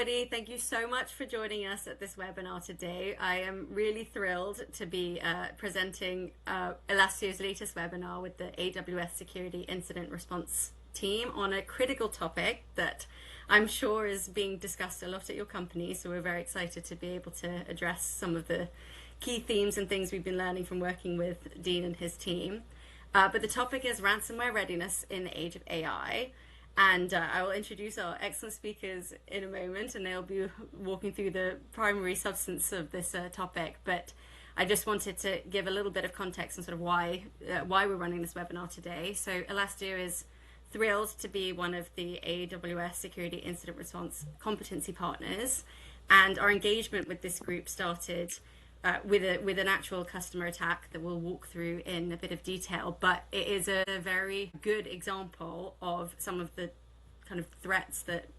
everybody. Thank you so much for joining us at this webinar today. I am really thrilled to be presenting Elastio's latest webinar with the AWS Security Incident Response team on a critical topic that I'm sure is being discussed a lot at your company. So we're very excited to be able to address some of the key themes and things we've been learning from working with Dean and his team. But the topic is ransomware readiness in the age of AI. And I will introduce our excellent speakers in a moment, and they'll be walking through the primary substance of this topic. But I just wanted to give a little bit of context and sort of why we're running this webinar today. So Elastio is thrilled to be one of the AWS Security Incident Response competency partners, and our engagement with this group started with an actual customer attack that we'll walk through in a bit of detail, but it is a very good example of some of the kind of threats that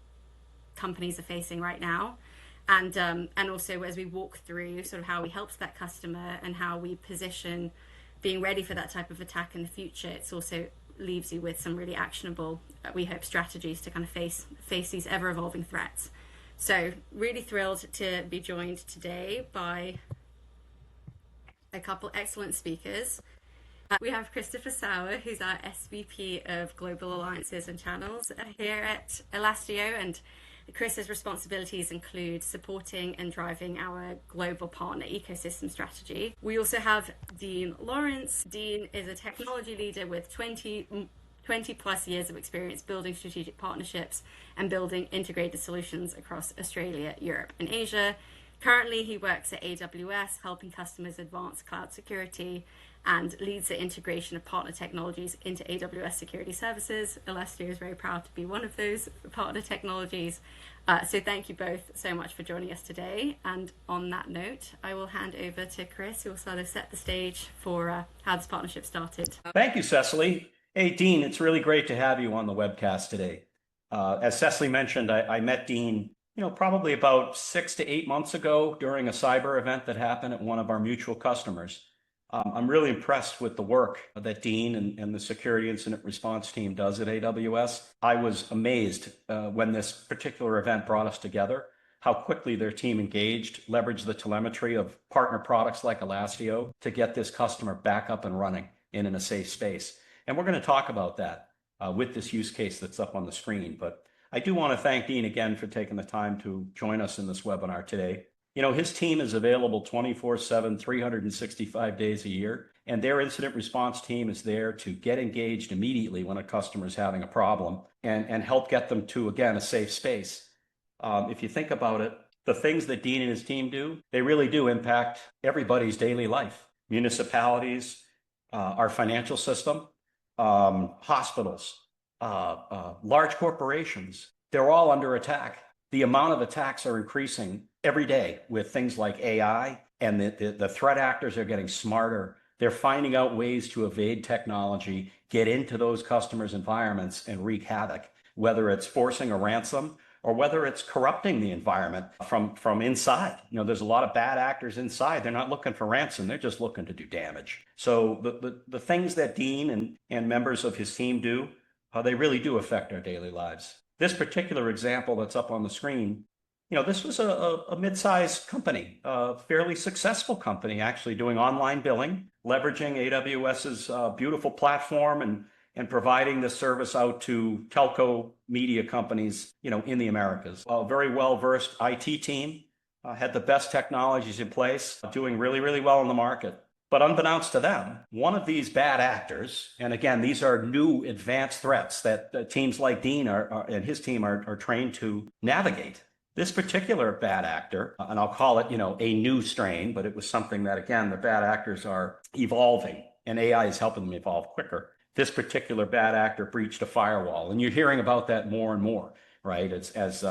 companies are facing right now, and also as we walk through sort of how we helped that customer and how we position being ready for that type of attack in the future, it's also leaves you with some really actionable, we hope, strategies to kind of face these ever-evolving threats. So really thrilled to be joined today by a couple excellent speakers. We have Christopher Sauer, who's our SVP of Global Alliances and Channels here at Elastio, and Chris's responsibilities include supporting and driving our global partner ecosystem strategy. We also have Dean Lawrence. Dean is a technology leader with 20 plus years of experience building strategic partnerships and building integrated solutions across Australia, Europe, and Asia. Currently, he works at AWS, helping customers advance cloud security and leads the integration of partner technologies into AWS security services. Elastio is very proud to be one of those partner technologies. So thank you both so much for joining us today. And on that note, I will hand over to Chris, who will sort of set the stage for how this partnership started. Thank you, Cecily. Hey, Dean, it's really great to have you on the webcast today. As Cecily mentioned, I met Dean probably about 6 to 8 months ago during a cyber event that happened at one of our mutual customers. I'm really impressed with the work that Dean and the Security Incident Response team does at AWS. I was amazed when this particular event brought us together, how quickly their team engaged, leveraged the telemetry of partner products like Elastio to get this customer back up and running in a safe space. And we're going to talk about that with this use case that's up on the screen. But I do want to thank Dean again for taking the time to join us in this webinar today. His team is available 24/7, 365 days a year, and their incident response team is there to get engaged immediately when a customer is having a problem and help get them to, again, a safe space. If you think about it, the things that Dean and his team do, they really do impact everybody's daily life. Municipalities, our financial system, hospitals, large corporations, they're all under attack. The amount of attacks are increasing every day with things like AI, and the threat actors are getting smarter. They're finding out ways to evade technology, get into those customers' environments and wreak havoc, whether it's forcing a ransom or whether it's corrupting the environment from inside. There's a lot of bad actors inside. They're not looking for ransom. They're just looking to do damage. So the things that Dean and members of his team do, they really do affect our daily lives. This particular example that's up on the screen, this was a mid-sized company, a fairly successful company, actually doing online billing, leveraging AWS's beautiful platform and providing this service out to telco media companies, in the Americas. A very well-versed IT team, had the best technologies in place, doing really, really well in the market. But unbeknownst to them, one of these bad actors, and again, these are new advanced threats that teams like Dean and his team are trained to navigate. This particular bad actor, and I'll call it, a new strain, but it was something that, again, the bad actors are evolving, and AI is helping them evolve quicker. This particular bad actor breached a firewall, and you're hearing about that more and more, right? As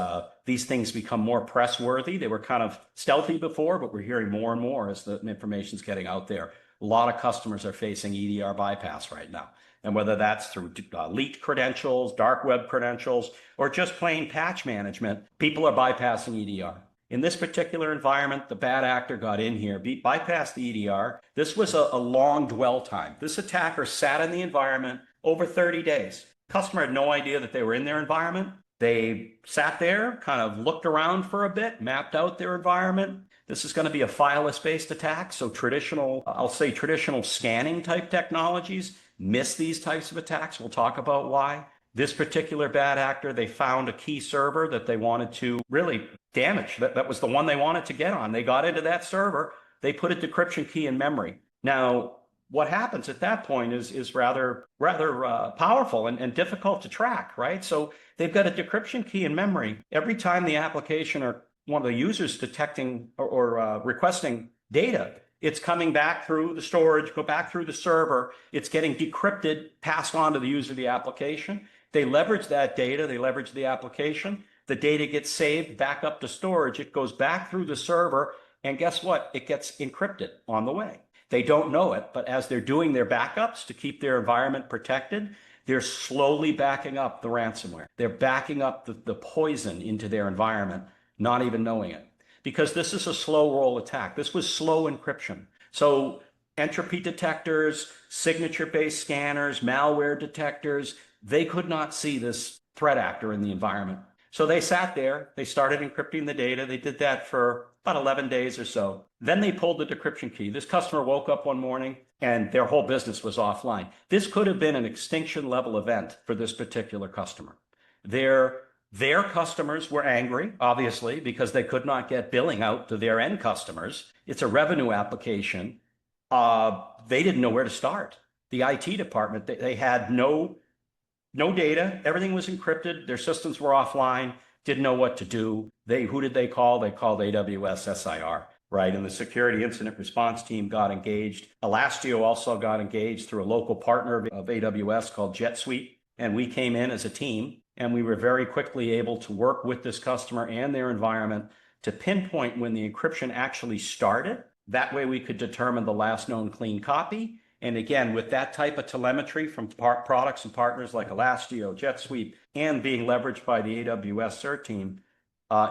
these things become more press-worthy. They were kind of stealthy before, but we're hearing more and more as the information's getting out there. A lot of customers are facing EDR bypass right now. And whether that's through leaked credentials, dark web credentials, or just plain patch management, people are bypassing EDR. In this particular environment, the bad actor got in here, bypassed the EDR. This was a long dwell time. This attacker sat in the environment over 30 days. Customer had no idea that they were in their environment. They sat there, kind of looked around for a bit, mapped out their environment. This is going to be a fileless based attack. So traditional, I'll say traditional scanning type technologies miss these types of attacks. We'll talk about why. This particular bad actor, they found a key server that they wanted to really damage. That was the one they wanted to get on. They got into that server. They put a decryption key in memory. Now, what happens at that point is rather powerful and difficult to track, right? So they've got a decryption key in memory. Every time the application or one of the users detecting or requesting data, it's coming back through the storage, go back through the server. It's getting decrypted, passed on to the user of the application. They leverage that data. They leverage the application. The data gets saved back up to storage. It goes back through the server. And guess what? It gets encrypted on the way. They don't know it, but as they're doing their backups to keep their environment protected, they're slowly backing up the ransomware. They're backing up the poison into their environment, not even knowing it. Because this is a slow roll attack. This was slow encryption. So entropy detectors, signature-based scanners, malware detectors, they could not see this threat actor in the environment. So they sat there, they started encrypting the data. They did that for about 11 days or so. Then they pulled the decryption key. This customer woke up one morning and their whole business was offline. This could have been an extinction level event for this particular customer. Their customers were angry, obviously, because they could not get billing out to their end customers. It's a revenue application. They didn't know where to start. The IT department, they had no data. Everything was encrypted. Their systems were offline. Didn't know what to do. Who did they call? They called AWS SIR, right? And the security incident response team got engaged. Elastio also got engaged through a local partner of AWS called Jet Suite. And we came in as a team, and we were very quickly able to work with this customer and their environment to pinpoint when the encryption actually started. That way we could determine the last known clean copy. And again, with that type of telemetry from products and partners like Elastio, Jet Suite, and being leveraged by the AWS CERT team,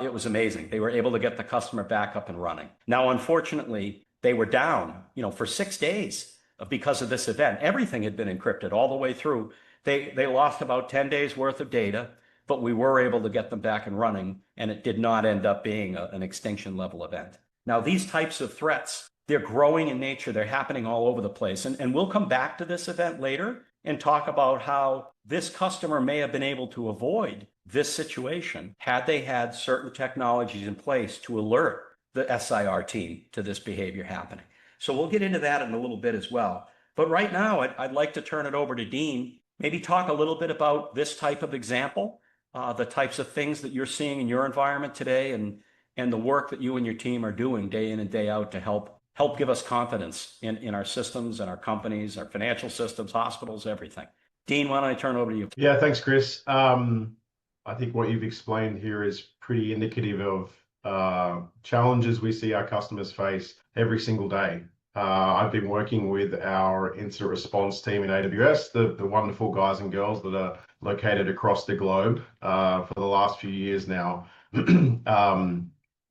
it was amazing. They were able to get the customer back up and running. Now, unfortunately, they were down, for 6 days because of this event. Everything had been encrypted all the way through. They lost about 10 days worth of data, but we were able to get them back and running, and it did not end up being an extinction level event. Now, these types of threats, they're growing in nature. They're happening all over the place. And we'll come back to this event later and talk about how this customer may have been able to avoid this situation had they had certain technologies in place to alert the SIR team to this behavior happening. So we'll get into that in a little bit as well. But right now, I'd like to turn it over to Dean, maybe talk a little bit about this type of example, the types of things that you're seeing in your environment today, and the work that you and your team are doing day in and day out to help give us confidence in our systems and our companies, our financial systems, hospitals, everything. Dean, why don't I turn it over to you? Yeah, thanks, Chris. I think what you've explained here is pretty indicative of challenges we see our customers face every single day. I've been working with our incident response team in AWS, the wonderful guys and girls that are located across the globe for the last few years now.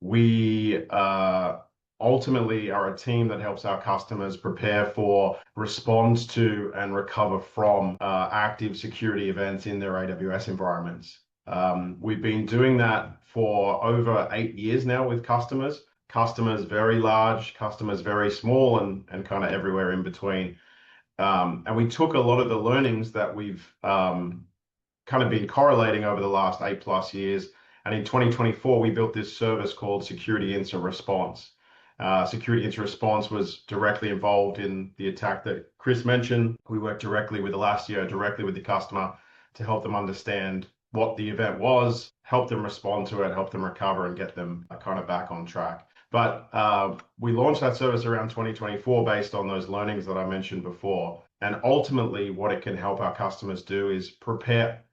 We ultimately are a team that helps our customers prepare for, respond to, and recover from active security events in their AWS environments. We've been doing that for over 8 years now with customers very large, customers very small, and kind of everywhere in between. And we took a lot of the learnings that we've kind of been correlating over the last 8+ years. And in 2024, we built this service called Security Incident Response. Security Incident Response was directly involved in the attack that Chris mentioned. We worked directly with Elastio, directly with the customer to help them understand what the event was, help them respond to it, help them recover, and get them kind of back on track. But we launched that service around 2024 based on those learnings that I mentioned before. And ultimately, what it can help our customers do is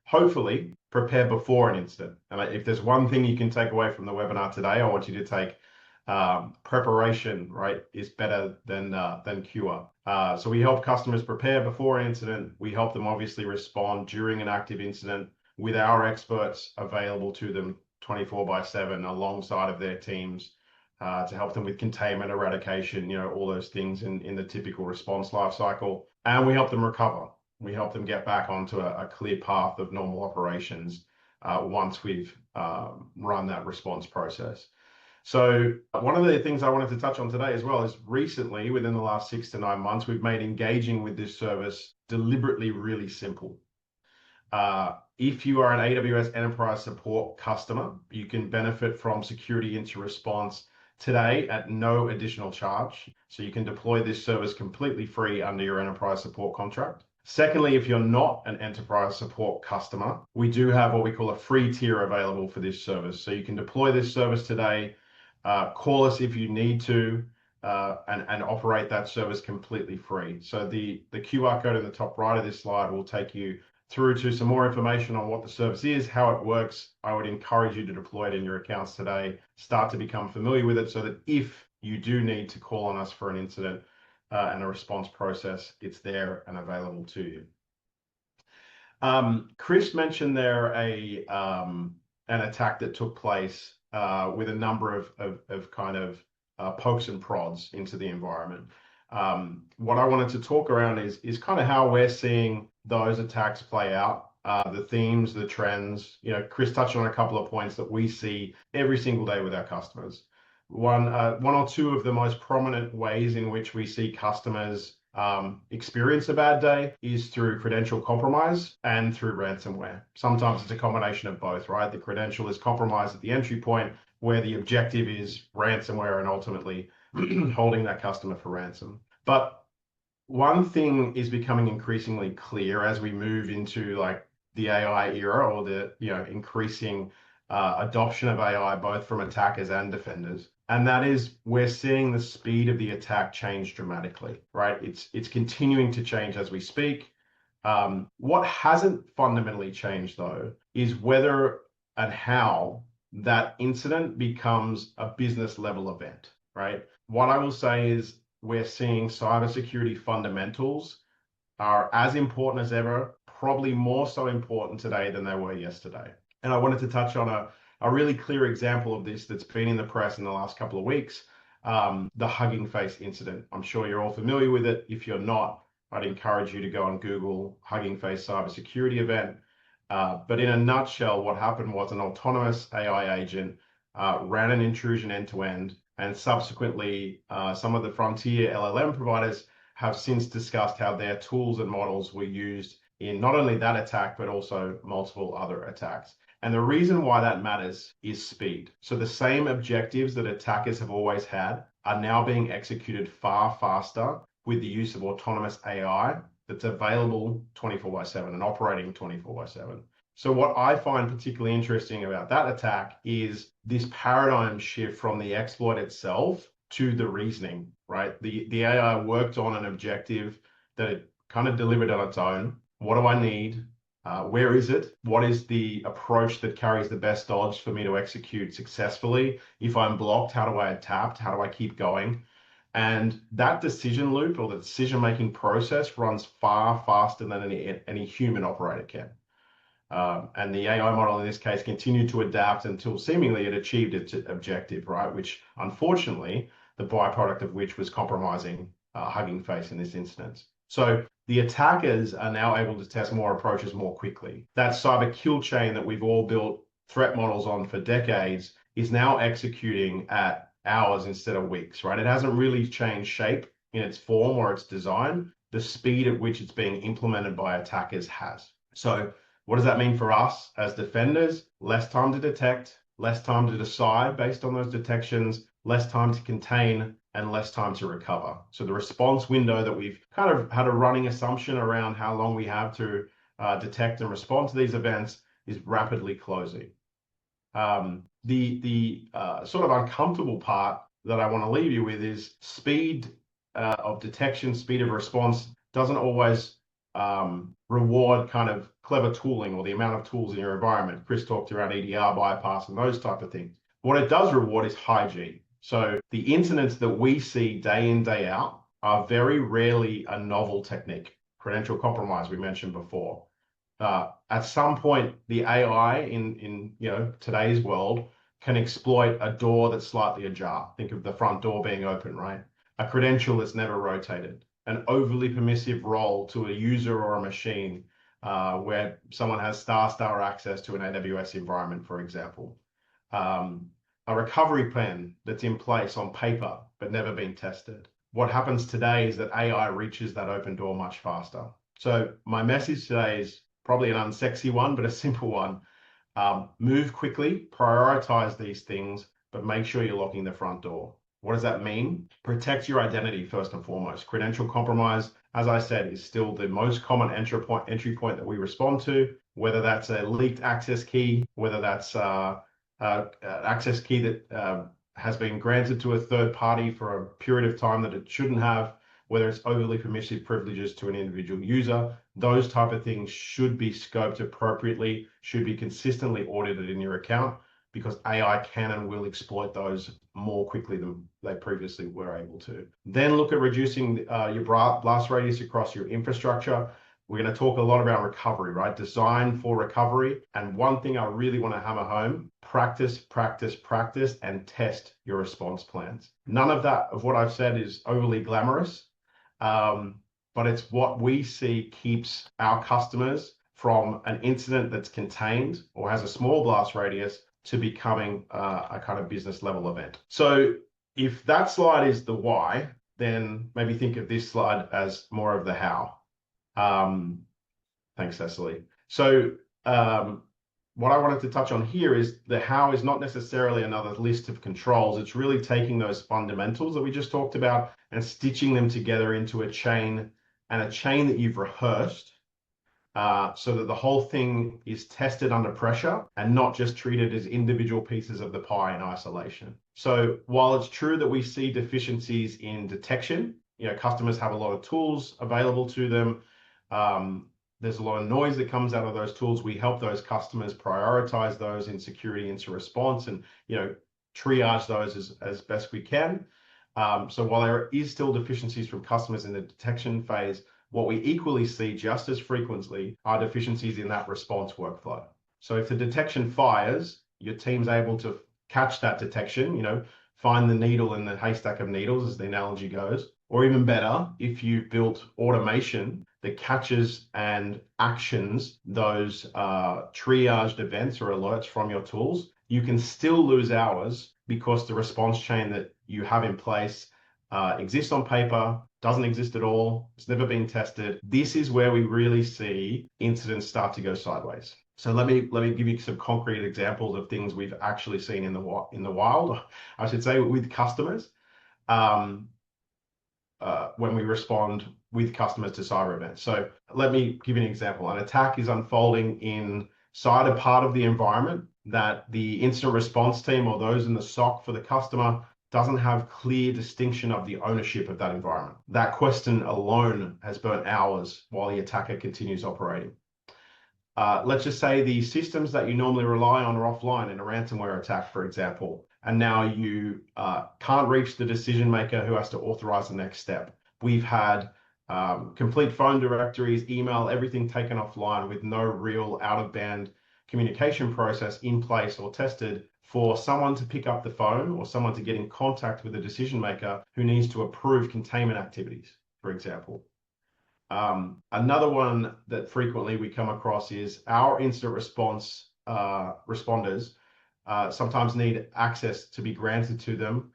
hopefully prepare before an incident. And if there's one thing you can take away from the webinar today, I want you to take preparation, right, is better than cure. So we help customers prepare before an incident. We help them obviously respond during an active incident with our experts available to them 24/7 alongside of their teams to help them with containment, eradication, all those things in the typical response life cycle. And we help them recover. We help them get back onto a clear path of normal operations once we've run that response process. So one of the things I wanted to touch on today as well is recently, within the last 6 to 9 months, we've made engaging with this service deliberately really simple. If you are an AWS Enterprise Support customer, you can benefit from Security Incident Response today at no additional charge. So you can deploy this service completely free under your Enterprise Support contract. Secondly, if you're not an Enterprise Support customer, we do have what we call a free tier available for this service. So you can deploy this service today, call us if you need to, and operate that service completely free. So the QR code in the top right of this slide will take you through to some more information on what the service is, how it works. I would encourage you to deploy it in your accounts today, start to become familiar with it so that if you do need to call on us for an incident and a response process, it's there and available to you. Chris mentioned there an attack that took place with a number of kind of pokes and prods into the environment. What I wanted to talk around is kind of how we're seeing those attacks play out, the themes, the trends. Chris touched on a couple of points that we see every single day with our customers. One or two of the most prominent ways in which we see customers experience a bad day is through credential compromise and through ransomware. Sometimes it's a combination of both, right? The credential is compromised at the entry point where the objective is ransomware and ultimately holding that customer for ransom. But one thing is becoming increasingly clear as we move into like the AI era, or the increasing adoption of AI both from attackers and defenders. And that is, we're seeing the speed of the attack change dramatically, right? It's continuing to change as we speak. What hasn't fundamentally changed though is whether and how that incident becomes a business level event, right? What I will say is we're seeing cybersecurity fundamentals are as important as ever, probably more so important today than they were yesterday. And I wanted to touch on a really clear example of this that's been in the press in the last couple of weeks, the Hugging Face incident. I'm sure you're all familiar with it. If you're not, I'd encourage you to go and Google Hugging Face cybersecurity event. But in a nutshell, what happened was an autonomous AI agent ran an intrusion end-to-end, and subsequently some of the frontier LLM providers have since discussed how their tools and models were used in not only that attack, but also multiple other attacks. And the reason why that matters is speed. So the same objectives that attackers have always had are now being executed far faster with the use of autonomous AI that's available 24/7 and operating 24/7. So what I find particularly interesting about that attack is this paradigm shift from the exploit itself to the reasoning, right? The AI worked on an objective that it kind of delivered on its own. What do I need? Where is it? What is the approach that carries the best odds for me to execute successfully? If I'm blocked, how do I adapt? How do I keep going? And that decision loop, or the decision-making process, runs far faster than any human operator can. And the AI model in this case continued to adapt until seemingly it achieved its objective, right? Which unfortunately, the byproduct of which was compromising Hugging Face in this instance. So the attackers are now able to test more approaches more quickly. That cyber kill chain that we've all built threat models on for decades is now executing at hours instead of weeks, right? It hasn't really changed shape in its form or its design. The speed at which it's being implemented by attackers has. So what does that mean for us as defenders? Less time to detect, less time to decide based on those detections, less time to contain, and less time to recover. So the response window that we've kind of had a running assumption around how long we have to detect and respond to these events is rapidly closing. The sort of uncomfortable part that I want to leave you with is speed of detection, speed of response doesn't always reward kind of clever tooling or the amount of tools in your environment. Chris talked around EDR bypass and those type of things. What it does reward is hygiene. So the incidents that we see day in, day out are very rarely a novel technique. Credential compromise, we mentioned before. At some point, the AI in today's world can exploit a door that's slightly ajar. Think of the front door being open, right? A credential that's never rotated, an overly permissive role to a user or a machine where someone has star access to an AWS environment, for example. A recovery plan that's in place on paper but never been tested. What happens today is that AI reaches that open door much faster. So my message today is probably an unsexy one, but a simple one. Move quickly, prioritize these things, but make sure you're locking the front door. What does that mean? Protect your identity first and foremost. Credential compromise, as I said, is still the most common entry point that we respond to, whether that's a leaked access key, whether that's an access key that has been granted to a third party for a period of time that it shouldn't have, whether it's overly permissive privileges to an individual user. Those type of things should be scoped appropriately, should be consistently audited in your account, because AI can and will exploit those more quickly than they previously were able to. Then look at reducing your blast radius across your infrastructure. We're going to talk a lot about recovery, right? Design for recovery. And one thing I really want to hammer home, practice, practice, practice, and test your response plans. None of that, of what I've said, is overly glamorous, but it's what we see keeps our customers from an incident that's contained or has a small blast radius to becoming a kind of business level event. So if that slide is the why, then maybe think of this slide as more of the how. Thanks, Cecily. So what I wanted to touch on here is the how is not necessarily another list of controls. It's really taking those fundamentals that we just talked about and stitching them together into a chain, and a chain that you've rehearsed, so that the whole thing is tested under pressure and not just treated as individual pieces of the pie in isolation. So while it's true that we see deficiencies in detection, customers have a lot of tools available to them. There's a lot of noise that comes out of those tools. We help those customers prioritize those in security incident response and triage those as best we can. So while there is still deficiencies from customers in the detection phase, what we equally see just as frequently are deficiencies in that response workflow. So if the detection fires, your team's able to catch that detection, find the needle in the haystack of needles, as the analogy goes. Or even better, if you've built automation that catches and actions those triaged events or alerts from your tools, you can still lose hours because the response chain that you have in place exists on paper, doesn't exist at all, it's never been tested. This is where we really see incidents start to go sideways. So let me give you some concrete examples of things we've actually seen in the wild, I should say, with customers. When we respond with customers to cyber events. So let me give you an example. An attack is unfolding inside a part of the environment that the incident response team or those in the SOC for the customer doesn't have clear distinction of the ownership of that environment. That question alone has burnt hours while the attacker continues operating. Let's just say the systems that you normally rely on are offline in a ransomware attack, for example, and now you can't reach the decision maker who has to authorize the next step. We've had complete phone directories, email, everything taken offline with no real out-of-band communication process in place or tested for someone to pick up the phone or someone to get in contact with a decision maker who needs to approve containment activities, for example. Another one that frequently we come across is our incident response responders sometimes need access to be granted to them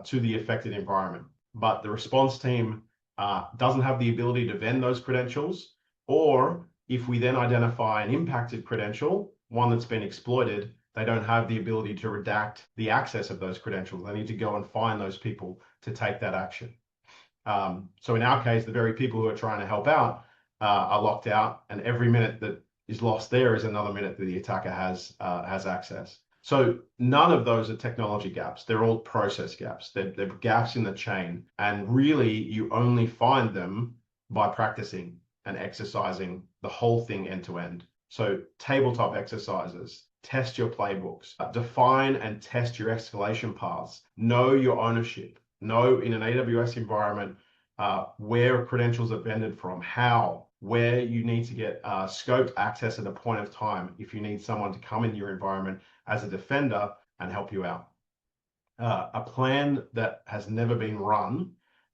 to the affected environment. But the response team doesn't have the ability to vend those credentials, or if we then identify an impacted credential, one that's been exploited, they don't have the ability to redact the access of those credentials. They need to go and find those people to take that action. So in our case, the very people who are trying to help out are locked out, and every minute that is lost there is another minute that the attacker has access. So none of those are technology gaps. They're all process gaps. They're gaps in the chain. And really, you only find them by practicing and exercising the whole thing end to end. So tabletop exercises, test your playbooks, define and test your escalation paths, know your ownership, know in an AWS environment where credentials are vended from, how, where you need to get scoped access at a point of time if you need someone to come in your environment as a defender and help you out. A plan that has never been run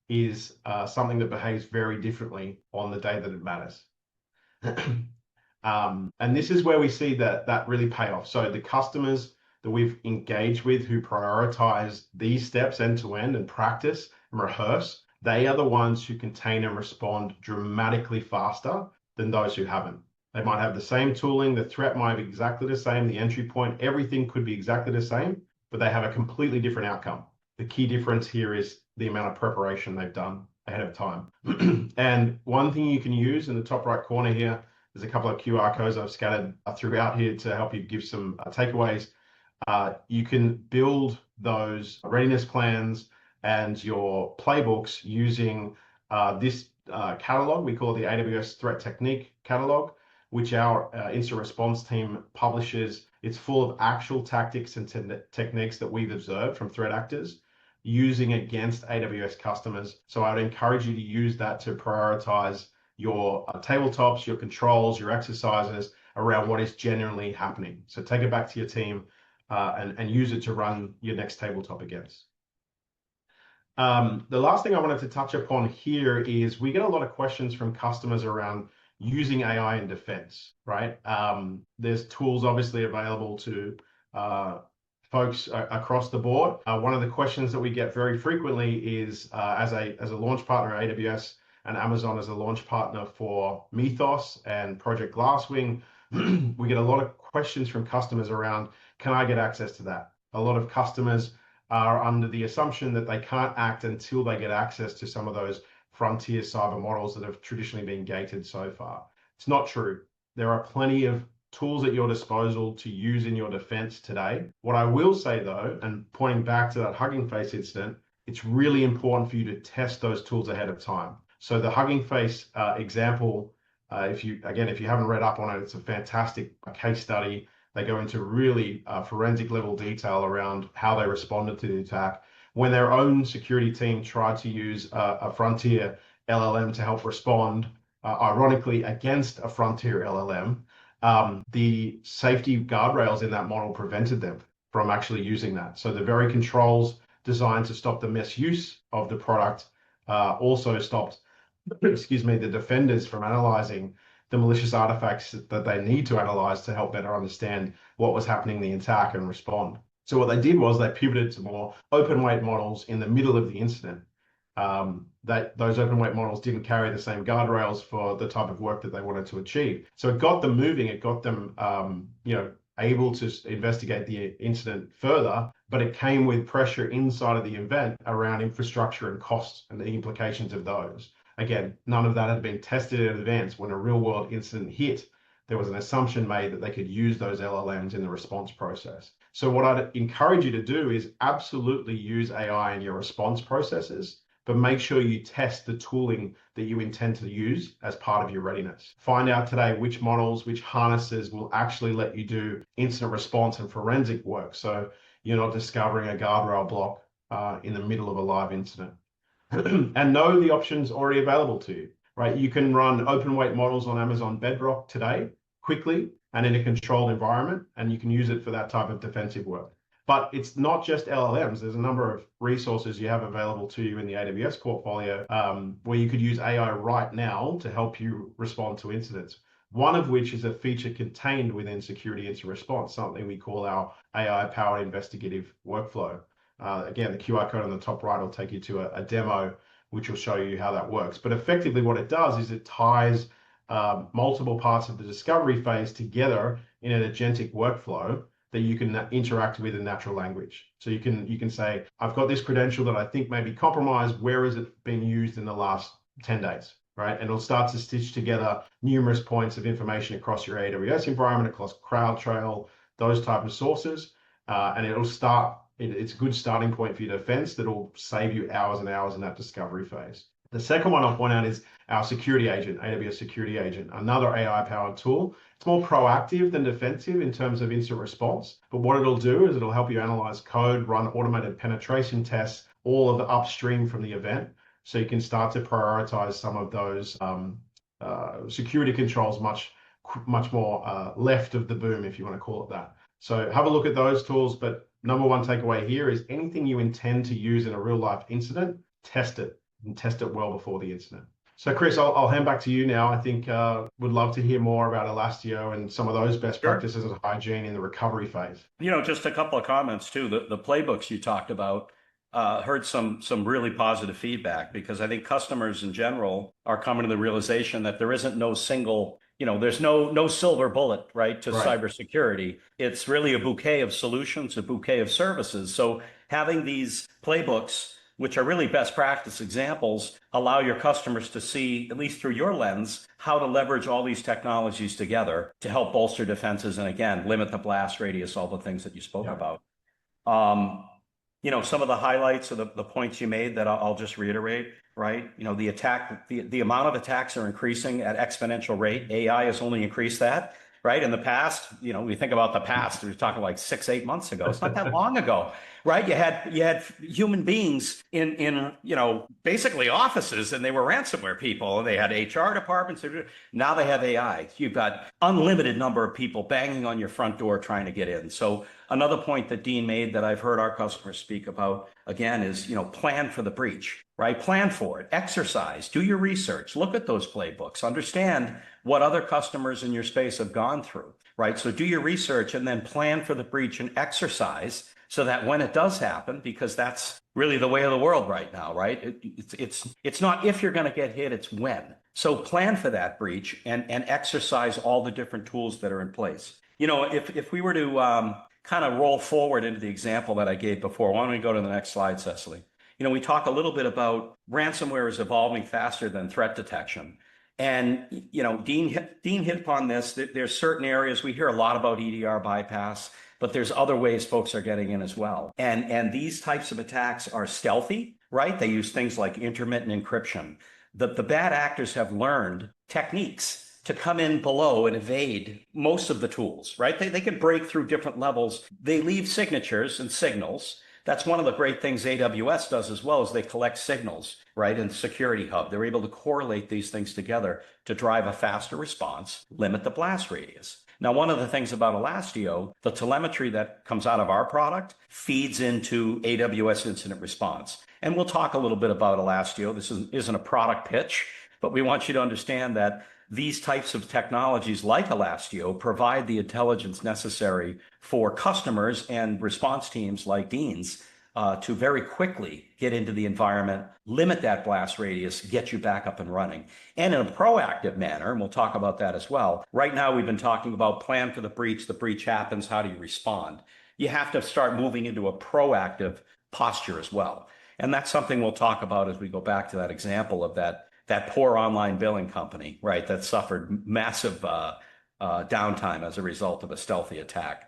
is something that behaves very differently on the day that it matters. And this is where we see that really pay off. So the customers that we've engaged with who prioritize these steps end to end and practice and rehearse, they are the ones who contain and respond dramatically faster than those who haven't. They might have the same tooling, the threat might be exactly the same, the entry point, everything could be exactly the same, but they have a completely different outcome. The key difference here is the amount of preparation they've done ahead of time. And one thing you can use in the top right corner here, there's a couple of QR codes I've scattered throughout here to help you give some takeaways. You can build those readiness plans and your playbooks using this catalog. We call it the AWS Threat Technique Catalog, which our incident response team publishes. It's full of actual tactics and techniques that we've observed from threat actors using against AWS customers. So I would encourage you to use that to prioritize your tabletops, your controls, your exercises around what is genuinely happening. So take it back to your team and use it to run your next tabletop against. The last thing I wanted to touch upon here is we get a lot of questions from customers around using AI in defense, right? There's tools obviously available to folks across the board. One of the questions that we get very frequently is as a launch partner at AWS and Amazon as a launch partner for Mythos and Project Glasswing, we get a lot of questions from customers around, can I get access to that? A lot of customers are under the assumption that they can't act until they get access to some of those frontier cyber models that have traditionally been gated so far. It's not true. There are plenty of tools at your disposal to use in your defense today. What I will say though, and pointing back to that Hugging Face incident, it's really important for you to test those tools ahead of time. So the Hugging Face example, if you haven't read up on it, it's a fantastic case study. They go into really forensic level detail around how they responded to the attack. When their own security team tried to use a frontier LLM to help respond, ironically, against a frontier LLM, the safety guardrails in that model prevented them from actually using that. So the very controls designed to stop the misuse of the product also stopped, the defenders from analyzing the malicious artifacts that they need to analyze to help better understand what was happening in the attack and respond. So what they did was they pivoted to more open weight models in the middle of the incident. Those open weight models didn't carry the same guardrails for the type of work that they wanted to achieve. So it got them moving, it got them able to investigate the incident further, but it came with pressure inside of the event around infrastructure and costs and the implications of those. Again, none of that had been tested in advance. When a real world incident hit, there was an assumption made that they could use those LLMs in the response process. So what I'd encourage you to do is absolutely use AI in your response processes, but make sure you test the tooling that you intend to use as part of your readiness. Find out today which models, which harnesses will actually let you do incident response and forensic work. So you're not discovering a guardrail block in the middle of a live incident. And know the options already available to you, right? You can run open weight models on Amazon Bedrock today, quickly and in a controlled environment, and you can use it for that type of defensive work. But it's not just LLMs. There's a number of resources you have available to you in the AWS portfolio where you could use AI right now to help you respond to incidents. One of which is a feature contained within Security Incident Response, something we call our AI-powered investigative workflow. Again, the QR code on the top right will take you to a demo, which will show you how that works. But effectively what it does is it ties multiple parts of the discovery phase together in an agentic workflow that you can interact with in natural language. So you can say, I've got this credential that I think may be compromised. Where has it been used in the last 10 days? Right? And it'll start to stitch together numerous points of information across your AWS environment, across CrowdTrail, those type of sources. And it's a good starting point for your defense that'll save you hours and hours in that discovery phase. The second one I'll point out is our security agent, AWS Security Agent, another AI-powered tool. It's more proactive than defensive in terms of incident response. But what it'll do is it'll help you analyze code, run automated penetration tests, all of the upstream from the event. So you can start to prioritize some of those security controls much more left of the boom, if you want to call it that. So have a look at those tools. But number one takeaway here is anything you intend to use in a real life incident, test it and test it well before the incident. So, Chris, I'll hand back to you now. I think would love to hear more about Elastio and some of those best Sure. practices of hygiene in the recovery phase. Just a couple of comments too. The playbooks you talked about, heard some really positive feedback because I think customers in general are coming to the realization that there isn't no single, there's no silver bullet, right, to Right. cybersecurity. It's really a bouquet of solutions, a bouquet of services. So having these playbooks, which are really best practice examples, allow your customers to see, at least through your lens, how to leverage all these technologies together to help bolster defenses and again, limit the blast radius, all the things that you spoke Yeah. about. Some of the highlights of the points you made that I'll just reiterate, right? The amount of attacks are increasing at exponential rate. AI has only increased that, right? In the past, we think about the past, we're talking like 6, 8 months ago. It's not that long ago, right? You had human beings in basically offices, and they were ransomware people, and they had HR departments. Now they have AI. You've got unlimited number of people banging on your front door trying to get in. So another point that Dean made that I've heard our customers speak about again is, plan for the breach, right? Plan for it, exercise, do your research, look at those playbooks, understand what other customers in your space have gone through, right? So do your research and then plan for the breach and exercise so that when it does happen, because that's really the way of the world right now, right? It's not if you're going to get hit, it's when. So plan for that breach and exercise all the different tools that are in place. If we were to kind of roll forward into the example that I gave before, why don't we go to the next slide, Cecily? We talk a little bit about ransomware is evolving faster than threat detection. And, Dean hit upon this. There's certain areas we hear a lot about EDR bypass, but there's other ways folks are getting in as well. And these types of attacks are stealthy, right? They use things like intermittent encryption. The bad actors have learned techniques to come in below and evade most of the tools, right? They can break through different levels. They leave signatures and signals. That's one of the great things AWS does as well, is they collect signals, right? In Security Hub, they're able to correlate these things together to drive a faster response, limit the blast radius. Now, one of the things about Elastio, the telemetry that comes out of our product feeds into AWS Incident Response. And we'll talk a little bit about Elastio. This isn't a product pitch, but we want you to understand that these types of technologies like Elastio provide the intelligence necessary for customers and response teams like Dean's to very quickly get into the environment, limit that blast radius, get you back up and running. And in a proactive manner, and we'll talk about that as well. Right now, we've been talking about plan for the breach happens, how do you respond? You have to start moving into a proactive posture as well. And that's something we'll talk about as we go back to that example of that poor online billing company, right, that suffered massive downtime as a result of a stealthy attack.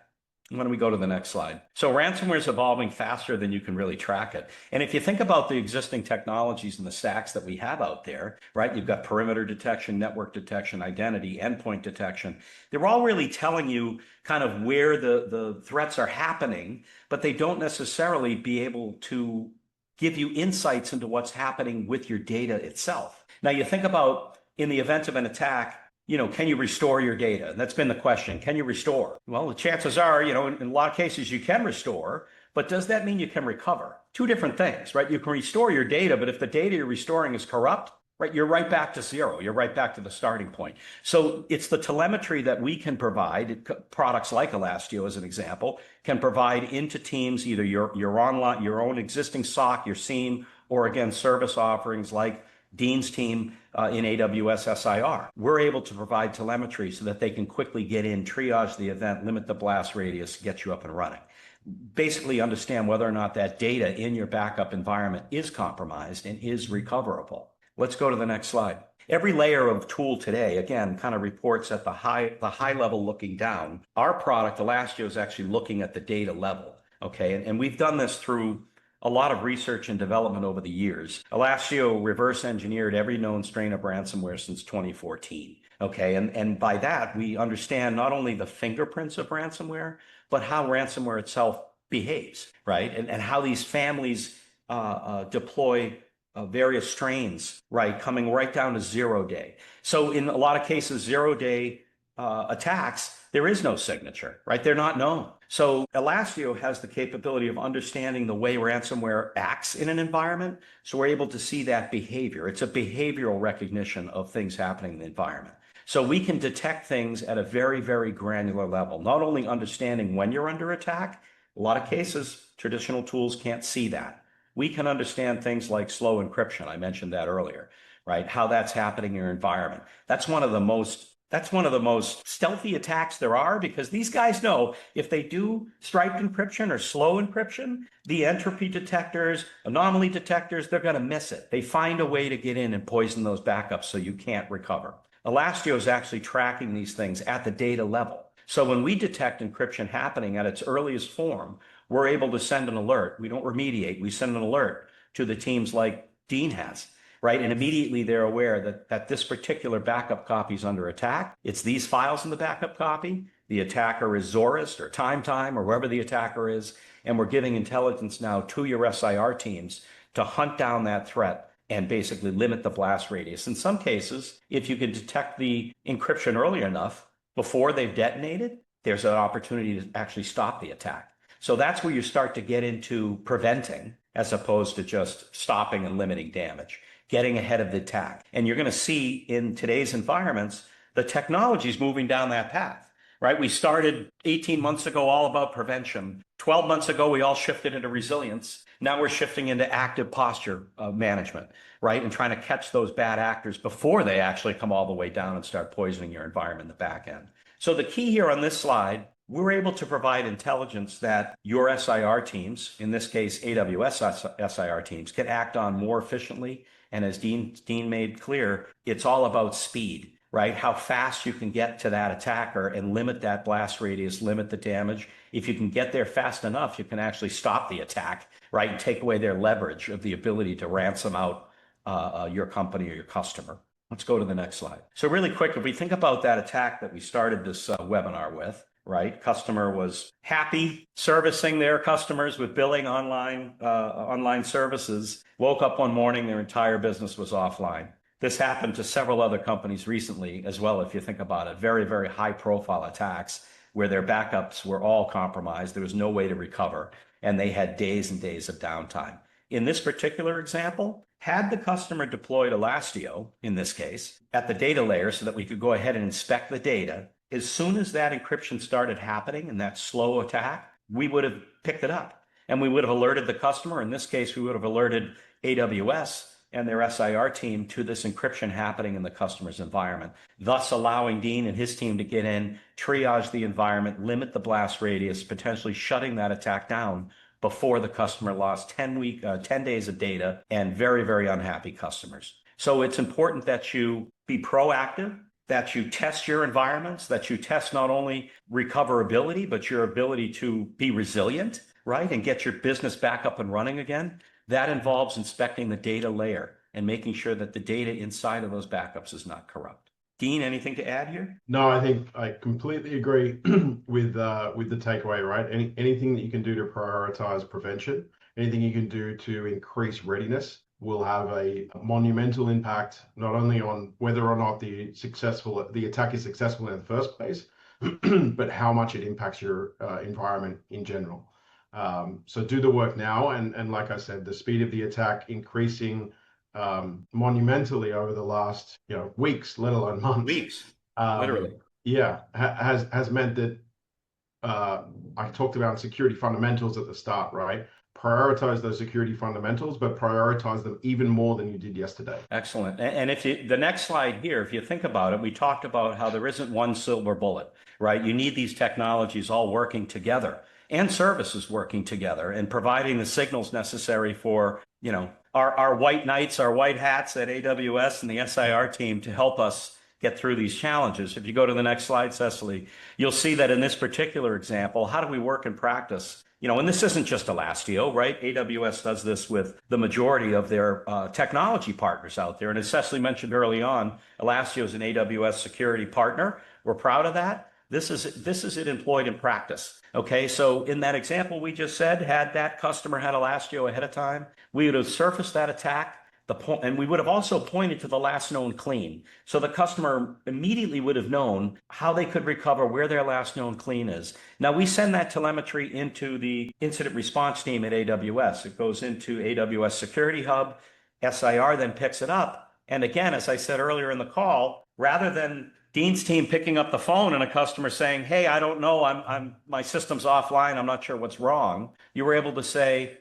Why don't we go to the next slide? So ransomware is evolving faster than you can really track it. And if you think about the existing technologies and the stacks that we have out there, right, you've got perimeter detection, network detection, identity, endpoint detection. They're all really telling you kind of where the threats are happening, but they don't necessarily be able to give you insights into what's happening with your data itself. Now, you think about in the event of an attack, can you restore your data? That's been the question. Can you restore? Well, the chances are, in a lot of cases you can restore, but does that mean you can recover? Two different things, right? You can restore your data, but if the data you're restoring is corrupt, right, you're right back to zero. You're right back to the starting point. So it's the telemetry that we can provide. Products like Elastio, as an example, can provide into teams, either your online, your own existing SOC, your SIEM, or again, service offerings like Dean's team in AWS SIR. We're able to provide telemetry so that they can quickly get in, triage the event, limit the blast radius, get you up and running. Basically understand whether or not that data in your backup environment is compromised and is recoverable. Let's go to the next slide. Every layer of tool today, again, kind of reports at the high level looking down. Our product, Elastio, is actually looking at the data level, okay? And we've done this through a lot of research and development over the years. Elastio reverse engineered every known strain of ransomware since 2014. Okay, and by that, we understand not only the fingerprints of ransomware, but how ransomware itself behaves, right? And how these families deploy various strains, right? Coming right down to 0 day. So in a lot of cases, 0 day attacks, there is no signature, right? They're not known. So Elastio has the capability of understanding the way ransomware acts in an environment. So we're able to see that behavior. It's a behavioral recognition of things happening in the environment. So we can detect things at a very, very granular level, not only understanding when you're under attack. A lot of cases, traditional tools can't see that. We can understand things like slow encryption. I mentioned that earlier, right? How that's happening in your environment. That's one of the most stealthy attacks there are, because these guys know if they do striped encryption or slow encryption, the entropy detectors, anomaly detectors, they're going to miss it. They find a way to get in and poison those backups so you can't recover. Elastio is actually tracking these things at the data level. So when we detect encryption happening at its earliest form, we're able to send an alert. We don't remediate. We send an alert to the teams like Dean has, right? And immediately they're aware that this particular backup copy is under attack. It's these files in the backup copy. The attacker is Zorist or TimeTime or wherever the attacker is. And we're giving intelligence now to your SIR teams to hunt down that threat and basically limit the blast radius. In some cases, if you can detect the encryption early enough before they've detonated, there's an opportunity to actually stop the attack. So that's where you start to get into preventing as opposed to just stopping and limiting damage, getting ahead of the attack. And you're going to see in today's environments, the technology is moving down that path, right? We started 18 months ago all about prevention. 12 months ago, we all shifted into resilience. Now we're shifting into active posture management, right? And trying to catch those bad actors before they actually come all the way down and start poisoning your environment in the back end. So the key here on this slide, we're able to provide intelligence that your SIR teams, in this case, AWS SIR teams, can act on more efficiently. And as Dean made clear, it's all about speed, right? How fast you can get to that attacker and limit that blast radius, limit the damage. If you can get there fast enough, you can actually stop the attack, right? And take away their leverage of the ability to ransom out your company or your customer. Let's go to the next slide. So really quick, if we think about that attack that we started this webinar with, right? Customer was happy servicing their customers with billing online services, woke up one morning, their entire business was offline. This happened to several other companies recently as well, if you think about it. Very, very high profile attacks where their backups were all compromised. There was no way to recover, and they had days and days of downtime. In this particular example, had the customer deployed Elastio, in this case, at the data layer so that we could go ahead and inspect the data, as soon as that encryption started happening in that slow attack, we would have picked it up and we would have alerted the customer. In this case, we would have alerted AWS and their SIR team to this encryption happening in the customer's environment, thus allowing Dean and his team to get in, triage the environment, limit the blast radius, potentially shutting that attack down before the customer lost 10 days of data and very, very unhappy customers. So it's important that you be proactive, that you test your environments, that you test not only recoverability, but your ability to be resilient, right? And get your business back up and running again. That involves inspecting the data layer and making sure that the data inside of those backups is not corrupt. Dean, anything to add here? No, I think I completely agree with the takeaway, right? Anything that you can do to prioritize prevention, anything you can do to increase readiness will have a monumental impact, not only on whether or not the attack is successful in the first place, but how much it impacts your environment in general. So do the work now, and like I said, the speed of the attack increasing monumentally over the last weeks, let alone months. Weeks, literally. Yeah, has meant that I talked about security fundamentals at the start, right? Prioritize those security fundamentals, but prioritize them even more than you did yesterday. Excellent. And if the next slide here, if you think about it, we talked about how there isn't one silver bullet, right? You need these technologies all working together and services working together and providing the signals necessary for, our white knights, our white hats at AWS and the SIR team to help us get through these challenges. If you go to the next slide, Cecily, you'll see that in this particular example, how do we work in practice? And this isn't just Elastio, right? AWS does this with the majority of their technology partners out there. And as Cecily mentioned early on, Elastio is an AWS security partner. We're proud of that. This is it employed in practice. Okay, so in that example we just said, had that customer had Elastio ahead of time, we would have surfaced that attack. and we would have also pointed to the last known clean. So the customer immediately would have known how they could recover where their last known clean is. Now we send that telemetry into the incident response team at AWS. It goes into AWS Security Hub. SIR then picks it up. And again, as I said earlier in the call, rather than Dean's team picking up the phone and a customer saying, hey, I don't know, my system's offline, I'm not sure what's wrong, you were able to say,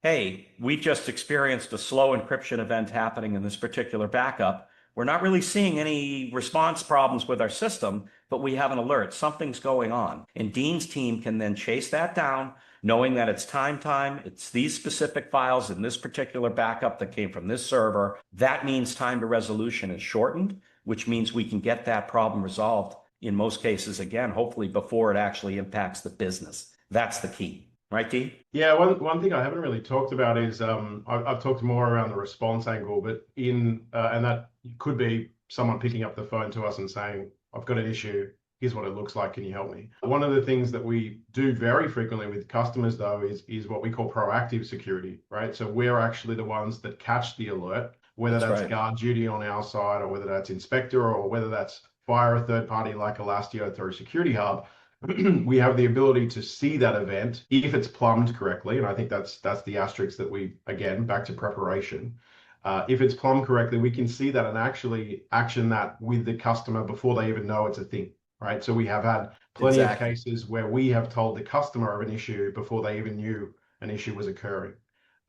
hey, we've just experienced a slow encryption event happening in this particular backup. We're not really seeing any response problems with our system, but we have an alert. Something's going on. And Dean's team can then chase that down, knowing that it's time, it's these specific files in this particular backup that came from this server. That means time to resolution is shortened, which means we can get that problem resolved in most cases, again, hopefully before it actually impacts the business. That's the key. Right, Dean? Yeah, one thing I haven't really talked about is I've talked more around the response angle, but and that could be someone picking up the phone to us and saying, I've got an issue, here's what it looks like, can you help me? One of the things that we do very frequently with customers, though, is what we call proactive security, right? So we're actually the ones that catch the alert, whether that's right. Guard duty on our side, or whether that's inspector, or whether that's fire a third party like Elastio through Security Hub. We have the ability to see that event if it's plumbed correctly. And I think that's the asterisk that we, again, back to preparation. If it's plumbed correctly, we can see that and actually action that with the customer before they even know it's a thing, right? So we have had plenty of cases where we have told the customer of an issue before they even knew an issue was occurring.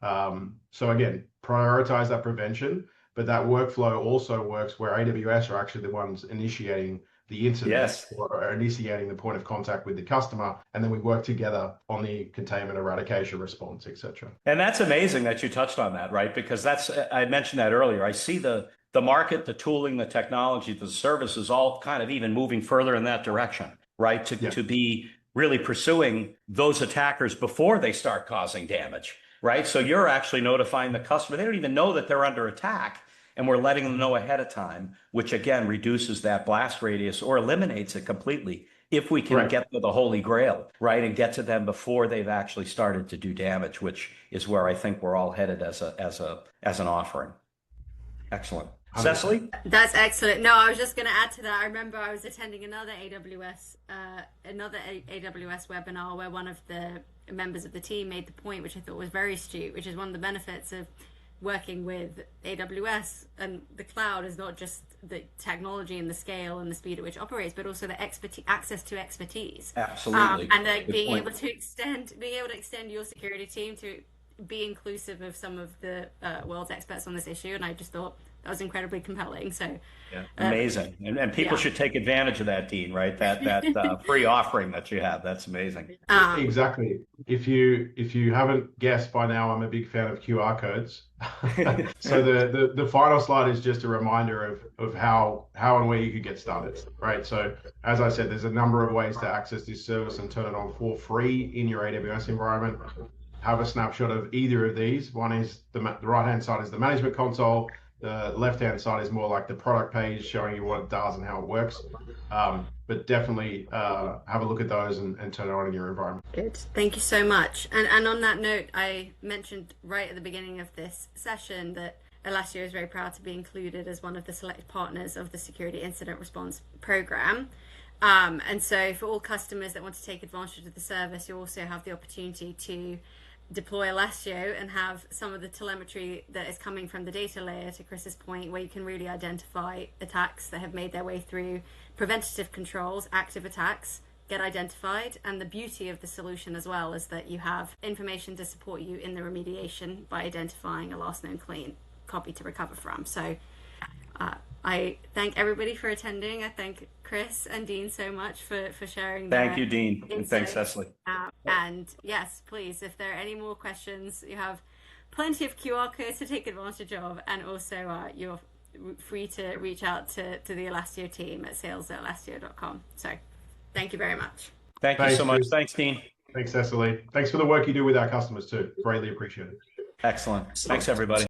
So again, prioritize that prevention, but that workflow also works where AWS are actually the ones initiating the incident or initiating the point of contact with the customer, and then we work together on the containment, eradication, response, etc. And that's amazing that you touched on that, right? Because I mentioned that earlier. I see the market, the tooling, the technology, the services all kind of even moving further in that direction, right? To be really pursuing those attackers before they start causing damage, right? So you're actually notifying the customer. They don't even know that they're under attack. And we're letting them know ahead of time, which again reduces that blast radius or eliminates it completely if we can get to the holy grail, right? And get to them before they've actually started to do damage, which is where I think we're all headed as an offering. Excellent. Cecily? That's excellent. No, I was just going to add to that. I remember I was attending another AWS webinar where one of the members of the team made the point, which I thought was very astute, which is one of the benefits of working with AWS and the cloud is not just the technology and the scale and the speed at which it operates, but also the access to expertise. Absolutely. And like being able to extend your security team to be inclusive of some of the world's experts on this issue. And I just thought that was incredibly compelling. So amazing. And people should take advantage of that, Dean, right? That free offering that you have. That's amazing. Exactly. If you haven't guessed by now, I'm a big fan of QR codes. So the final slide is just a reminder of how and where you could get started, right? So as I said, there's a number of ways to access this service and turn it on for free in your AWS environment. Have a snapshot of either of these. One is the right-hand side is the management console. The left-hand side is more like the product page showing you what it does and how it works. But definitely have a look at those and turn it on in your environment. Good. Thank you so much. And on that note, I mentioned right at the beginning of this session that Elastio is very proud to be included as one of the select partners of the Security Incident Response program. And so for all customers that want to take advantage of the service, you also have the opportunity to deploy Elastio and have some of the telemetry that is coming from the data layer, to Chris's point, where you can really identify attacks that have made their way through preventative controls, active attacks get identified. And the beauty of the solution as well is that you have information to support you in the remediation by identifying a last known clean copy to recover from. So I thank everybody for attending. I thank Chris and Dean so much for sharing. Thank you, Dean. And thanks, Cecily. And yes, please, if there are any more questions, you have plenty of QR codes to take advantage of. And also you're free to reach out to the Elastio team at sales@elastio.com. So thank you very much. Thank you so much. Thanks, Dean. Thanks, Cecily. Thanks for the work you do with our customers too. Greatly appreciated. Excellent. Thanks, everybody.